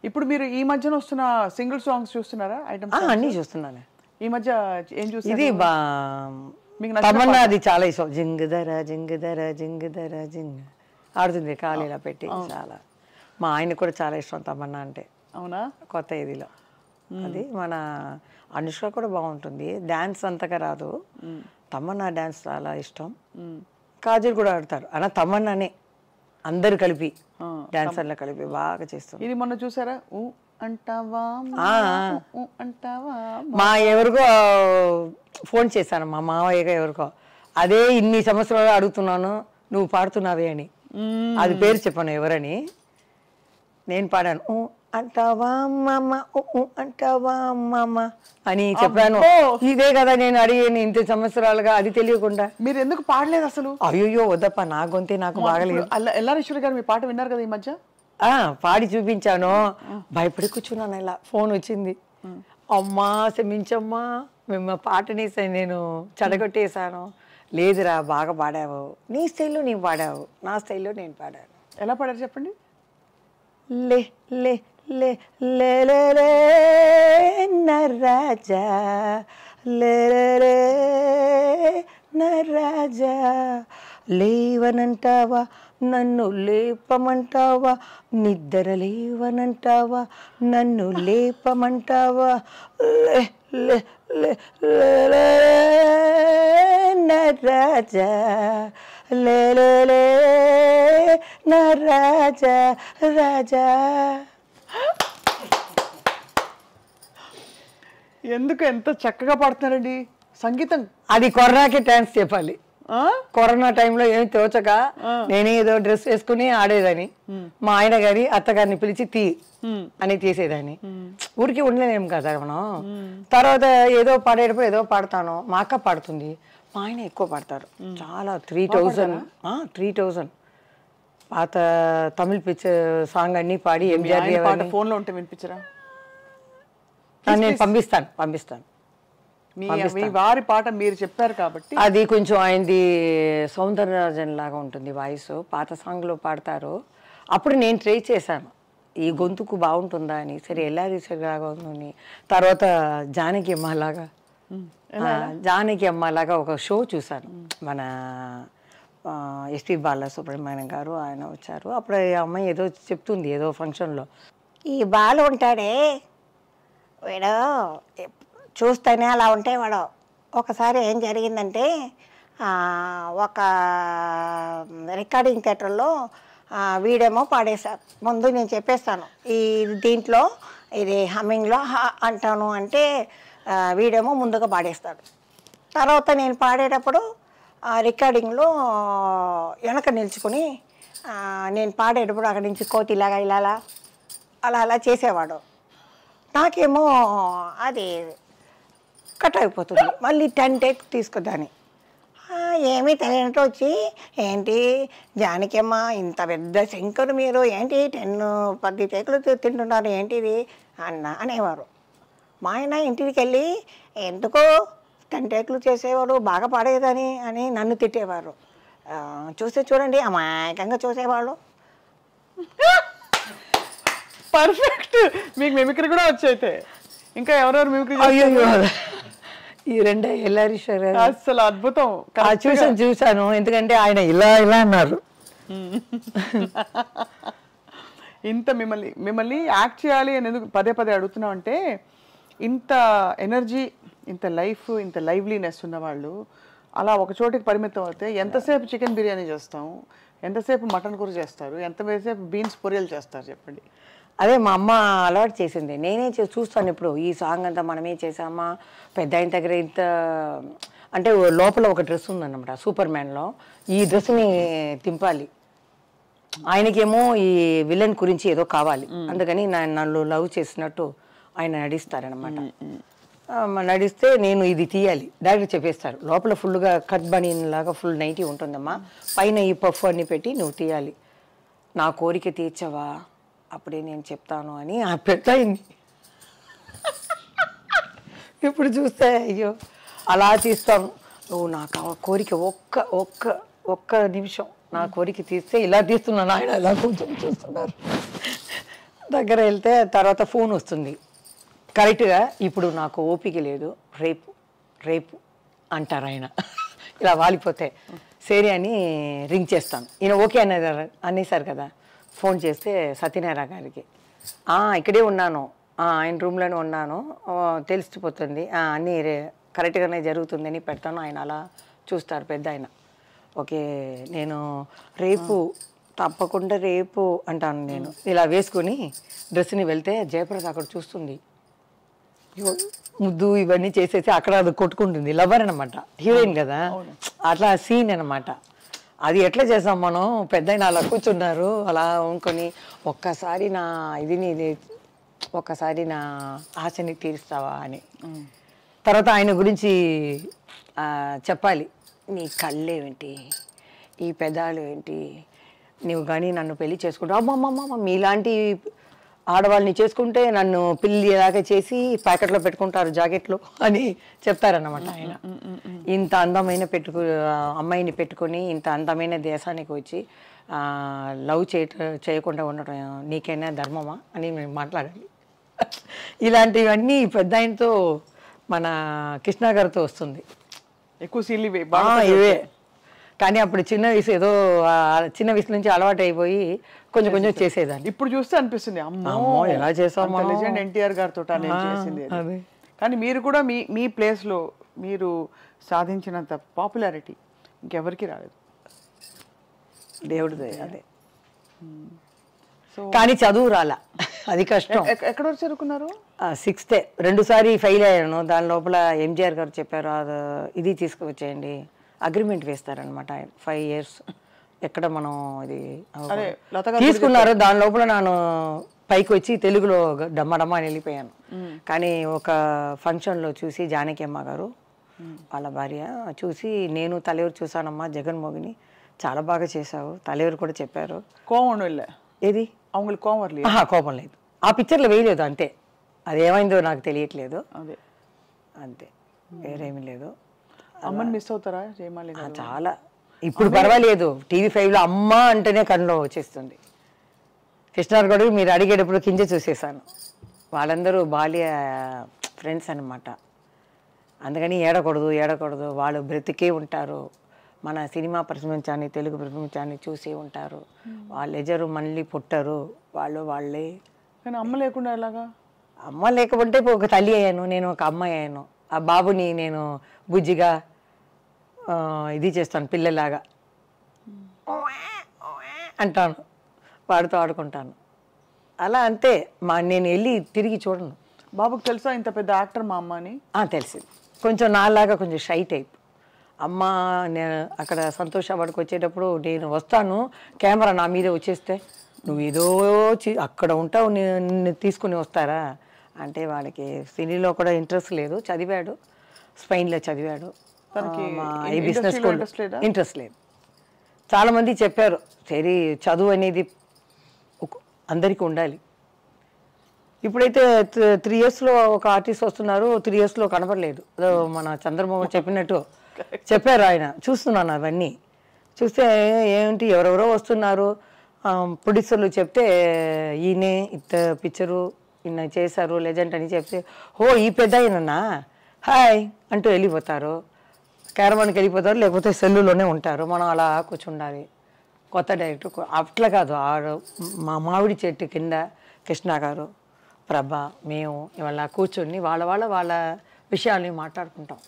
ఇప్పుడు మీరు ఈ మధ్యన వస్తున్న సింగిల్ సాంగ్స్ చూస్తున్నారా? ఐటమ్ అన్నీ చూస్తున్నాను. ఈ మధ్య ఏం చూస్తున్నారు? ఇది మీకు తమన్నా అది చాలా ఇష్టం. జింగుదర జింగుదర జింగుదర జింగ్ ఆడుతుంది కాలు ఇలా పెట్టి. చాలా మా ఆయన కూడా చాలా ఇష్టం తమన్నా అంటే. అవునా? కొత్త ఇదిలో అది మన అనుష్క కూడా బాగుంటుంది. డ్యాన్స్ అంతగా రాదు. తమన్నా డ్యాన్స్ చాలా ఇష్టం. కాజల్ కూడా ఆడతారు. అలా తమన్నానే అందరు కలిపి డాన్సర్లు కలిపి బాగా చేస్తారు. ఇది మొన్న చూసారా? అంటావా అంటావా మా ఎవరికో ఫోన్ చేశాను, మా మావయ్యగా ఎవరికో. అదే ఇన్ని సంవత్సరాలు అడుగుతున్నాను నువ్వు పాడుతున్నావే అని. అది పేరు చెప్పాను ఎవరని. నేను పాడాను అంటావా మామ అంటావా మామ అని చెప్పాను. ఇదే కదా నేను అడిగాను ఇంత సంవత్సరాలుగా, అది తెలియకుండా. మీరు ఎందుకు పాడలేదు అసలు? అయ్యో వద్దప్ప, నా గొంతే నాకు బాగలేదు. ఎల్లారేశ్వరి గారు మీ పాట విన్నారు కదా ఈ మధ్య? పాడి చూపించాను. భయపడి కూర్చున్నాను. ఇలా ఫోన్ వచ్చింది. అమ్మా క్షమించమ్మా, మేము పాటని నేను చెడగొట్టేశాను. లేదురా బాగా పాడావు, నీ స్టైల్లో నేను పాడావు, నా స్టైల్లో నేను పాడాను. ఎలా పాడారు చెప్పండి? లే లే లే లే లే లే నరాజా లే లే నరాజా, లేవనంటావా నన్ను లేపమంటావా, నిద్ర లేవనంటావా నన్ను లేపమంటావా, లే లే లే లే నరాజా లే లే లే నరాజా రాజా. ఎందుకు ఎంత చక్కగా పాడుతున్నారండి సంగీతం? అది కరోనాకి డాన్స్ చెప్పాలి. కరోనా టైంలో ఏమి తోచక నేనే ఏదో డ్రెస్ వేసుకుని ఆడేదాన్ని. మా ఆయన గారి అత్తగారిని పిలిచి అని తీసేదాన్ని. ఊరికి ఉండలేము కదా మనం. తర్వాత ఏదో పాడేటప్పుడు ఏదో పాడతాను. మా అక్క పాడుతుంది, మా ఆయన ఎక్కువ పాడతారు. చాలా 3000 పాత తమిళ పిక్చర్ సాంగ్ అన్ని పాడి ఎంజిఆర్ ఫోన్ లో ఉంటే వినిపించరా? నేను పంపిస్తాను. మీ వారి పాట మీరు చెప్పారు కాబట్టి అది కొంచెం ఆయనది సౌందర్యరాజన్ లాగా ఉంటుంది వాయిస్. పాత సాంగ్లో పాడతారు. అప్పుడు నేను ట్రై చేశాను ఈ గొంతుకు బాగుంటుందా అని. సరే ఎల్లారీశ్వరి లాగా ఉందని. తర్వాత జానకి అమ్మ లాగా ఒక షో చూశాను. మన ఎస్పి బాలసుబ్రహ్మణ్యం గారు ఆయన వచ్చారు. అప్పుడు ఈ అమ్మాయి ఏదో చెప్తుంది ఏదో ఫంక్షన్లో, ఈ బాలు ఉంటాడే వీడు చూస్తేనే అలా ఉంటే వాడు. ఒకసారి ఏం జరిగిందంటే ఒక రికార్డింగ్ థియేటర్లో వీడేమో పాడేశారు. ముందు నేను చెప్పేస్తాను ఈ దీంట్లో ఇది హమ్మింగ్లో అంటాను అంటే వీడేమో ముందుగా పాడేస్తాడు. తర్వాత నేను పాడేటప్పుడు రికార్డింగ్లో వెనక నిల్చుకొని నేను పాడేటప్పుడు అక్కడి నుంచి కోతిలాగా ఇలా అలా చేసేవాడు. నాకేమో అది కట్ అయిపోతుంది. మళ్ళీ 10 టేక్ తీసుకుందాన్ని. ఏమీ తెలియనట్టు వచ్చి, ఏంటి జానకమ్మ ఇంత పెద్ద శంకరు మీరు ఏంటి 10 టేకులు తింటున్నారు ఏంటిది అనేవారు. మా ఆయన ఇంటికి వెళ్ళి ఎందుకో 10 టేకులు చేసేవాడు బాగా పాడేదని అని నన్ను తిట్టేవారు. చూడండి అమాయకంగా చూసేవాళ్ళు. పర్ఫెక్ట్. మీకు మిమిక్రీ కూడా వచ్చైతే ఇంకా ఎవరెవరు మిమిక్రీ? ఈ రెండే ఎల్లారీశ్వరి అసలు అద్భుతం. చూశాను. ఎందుకంటే ఆయన ఇలా అన్నారు. ఇంత మిమ్మల్ని యాక్ట్ చేయాలి అని ఎందుకు పదే అడుగుతున్నాం అంటే, ఇంత ఎనర్జీ, ఇంత లైఫ్, ఇంత లైవ్లీనెస్ ఉన్నవాళ్ళు అలా ఒక చోటికి పరిమితం అవుతే ఎంతసేపు చికెన్ బిర్యానీ చేస్తాం, ఎంతసేపు మటన్ కూర చేస్తారు, ఎంతసేపు బీన్స్ పొరియలు చేస్తారు చెప్పండి. అదే మా అమ్మ అలవాటు చేసింది. నేనే చూస్తాను ఇప్పుడు ఈ సాంగ్ అంతా మనమే చేసామా, పెద్ద ఆయన దగ్గర ఇంత అంటే లోపల ఒక డ్రెస్ ఉందన్నమాట సూపర్ మ్యాన్లో. ఈ డ్రెస్ని తింపాలి, ఆయనకేమో ఈ విలన్ గురించి ఏదో కావాలి, అందుకని నన్ను లవ్ చేసినట్టు ఆయన నడిస్తారనమాట. నడిస్తే నేను ఇది తీయాలి, డైరెక్ట్ చెప్పేస్తారు. లోపల ఫుల్గా కట్ బనీన్ లాగా ఫుల్ నైటీ ఉంటుందమ్మా, పైన ఈ పఫ్ అన్ని పెట్టి నువ్వు తీయాలి, నా కోరిక తీర్చవా అప్పుడే నేను చెప్తాను అని ఆ పెద్దయింది. ఇప్పుడు చూస్తే అయ్యో అలా తీస్తాను, నువ్వు నాకు ఆ కోరిక ఒక్క నిమిషం నా కోరిక తీస్తే ఇలా తీస్తున్నాను, ఆయన అలా కొంచెం చూస్తున్నారు. దగ్గర వెళ్తే తర్వాత ఫోన్ వస్తుంది కరెక్ట్గా. ఇప్పుడు నాకు ఓపిక లేదు, రేపు రేపు అంటారు ఆయన. ఇలా వాలిపోతే సరే అని రింగ్ చేస్తాను. ఈయన ఓకే అనేసారు కదా. ఫోన్ చేస్తే సత్యనారాయణ గారికి, ఇక్కడే ఉన్నాను, ఆయన రూమ్లోనే ఉన్నాను, తెలిసిపోతుంది, అన్నీ కరెక్ట్గానే జరుగుతుందని పెడతాను. ఆయన అలా చూస్తారు పెద్ద ఆయన. ఓకే నేను రేపు తప్పకుండా రేపు అంటాను. నేను ఇలా వేసుకొని డ్రెస్ని వెళ్తే జయప్రద అక్కడ చూస్తుంది, ముద్దు ఇవన్నీ చేసేసి అక్కడ అది కొట్టుకుంటుంది. లవర్ అనమాట, హీరోయిన్ కదా, అట్లా సీన్ అనమాట. అది ఎట్లా చేసాం మనం, పెద్ద అలా కూర్చున్నారు అలా ఉంకొని, ఒక్కసారి నా ఒక్కసారి నా ఆశని తీరుస్తావా అని. తర్వాత ఆయన గురించి చెప్పాలి. నీ కళ్ళేంటి, ఈ పెదాలు ఏంటి, నువ్వు కానీ నన్ను పెళ్లి చేసుకుంటావు, అమ్మమ్మమ్మ మీలాంటి ఆడవాళ్ళని చేసుకుంటే నన్ను పిల్లి ఎలాగ చేసి ప్యాకెట్లో పెట్టుకుంటారు జాకెట్లో అని చెప్తారన్నమాట ఆయన. ఇంత అందమైన అమ్మాయిని పెట్టుకొని ఇంత అందమైన దేశానికి వచ్చి లవ్ చేయకుండా ఉండటం నీకైనా ధర్మమా అని మేము మాట్లాడాలి. ఇలాంటివన్నీ పెద్ద ఆయనతో మన కృష్ణ గారితో వస్తుంది ఎక్కువ సీన్లు ఇవే. కానీ అప్పుడు చిన్న వయసు, ఏదో చిన్న వయసు నుంచి అలవాటు అయిపోయి కొంచెం కొంచెం చేసేదాన్ని. ఇప్పుడు చూస్తే అనిపిస్తుంది అమ్మో ఎలా చేసాము, లెజెండ్ ఎన్టీఆర్ గారితో చేసింది. కానీ మీరు కూడా మీ ప్లేస్లో మీరు సాధించినంత పాపులారిటీ ఇంకెవరికి రాలేదు. దేవుడిదే అదే. కానీ చదువు రాలా, అది కష్టం. ఎక్కడ వరకు చదువుకున్నారు? 6th 2 సారి ఫెయిల్ అయ్యాను. దాని లోపల ఎంజిఆర్ గారు చెప్పారు, ఇది తీసుకువచ్చేయండి, అగ్రిమెంట్ వేస్తారనమాట 5 years. ఎక్కడ మనం ఇది తీసుకున్నారు. దాని లోపల నేను పైకి వచ్చి తెలుగులో డమ్మడమ్మ అని వెళ్ళిపోయాను. కానీ ఒక ఫంక్షన్లో చూసి జానకి అమ్మ గారు వాళ్ళ భార్య చూసి, నేను తలెవరు చూసానమ్మా జగన్మోహిని, చాలా బాగా చేశావు, తలెవరు కూడా చెప్పారు. కోపం ఏది అవங்களுக்கு కోపం లేదు, కోపం లేదు. ఆ పిక్చర్లో వేయలేదు అంతే. అది ఏమైందో నాకు తెలియట్లేదు, అదే అంతే, వేరేమీ లేదు. అమ్మని మిస్ అవుతారా జయమాలి? చాలా. ఇప్పుడు పర్వాలేదు, TV5లో అమ్మ అంటేనే కళ్ళలో వచ్చేస్తుంది. కృష్ణార్ కూడా మీరు అడిగేటప్పుడు కింద చూసేసాను. వాళ్ళందరూ బాల్య ఫ్రెండ్స్ అనమాట. అందుకని ఏడకూడదు, వాళ్ళు బ్రతికే ఉంటారు, మన సినిమా ప్రపంచాన్ని తెలుగు ప్రపంచాన్ని చూసి ఉంటారు, వాళ్ళు ఎజరు మళ్ళీ పుట్టరు, వాళ్ళే. కానీ అమ్మ లేకుండా ఎలాగా? అమ్మ లేకపోతే ఒక తల్లి అయ్యాను, నేను ఒక అమ్మాయి అయ్యాను. ఆ బాబుని నేను బుజ్జిగా ఇది చేస్తాను, పిల్లలాగా అంటాను, వాడితో ఆడుకుంటాను. అలా అంతే. నేను వెళ్ళి తిరిగి చూడను. బాబుకి తెలుసా ఇంత పెద్ద యాక్టర్ మా అమ్మ అని? తెలిసింది. కొంచెం నాలాగా కొంచెం షై టైప్. అమ్మ అక్కడ సంతోష వాడికి వచ్చేటప్పుడు నేను వస్తాను, కెమెరా నా మీదే వచ్చేస్తే నువ్వు ఏదో అక్కడ ఉంటావు, నిన్ను తీసుకుని వస్తారా అంటే, వాడికి సినీలో కూడా ఇంట్రెస్ట్ లేదు. చదివాడు, స్పెయిన్లో చదివాడు, ఈ బిజినెస్ ఇంట్రెస్ట్ లేదు. చాలామంది చెప్పారు, సరే చదువు అనేది అందరికీ ఉండాలి. ఇప్పుడైతే 3 yearsలో ఒక ఆర్టిస్ట్ వస్తున్నారు, 3 yearsలో కనపడలేదు. మన చంద్రమోహన్ చెప్పినట్టు చెప్పారు ఆయన. చూస్తున్నాను అవన్నీ. చూస్తే ఏంటి ఎవరెవరో వస్తున్నారు, ప్రొడ్యూసర్లు చెప్తే ఈయనే ఇంత పిక్చరు ఈయన చేశారు లెజెండ్ అని చెప్తే, ఈ పెద్ద ఆయనన్నా హాయ్ అంటూ వెళ్ళిపోతారు, క్యారవాన్కి వెళ్ళిపోతారు, లేకపోతే సెల్లులోనే ఉంటారు. మనం అలా కూర్చుండాలి. కొత్త డైరెక్టర్ అట్లా కాదు. మా మామిడి చెట్టు కింద కృష్ణ గారు, ప్రభ, మేము ఇవాళ కూర్చొని వాళ్ళ విషయాల్ని మాట్లాడుకుంటాం.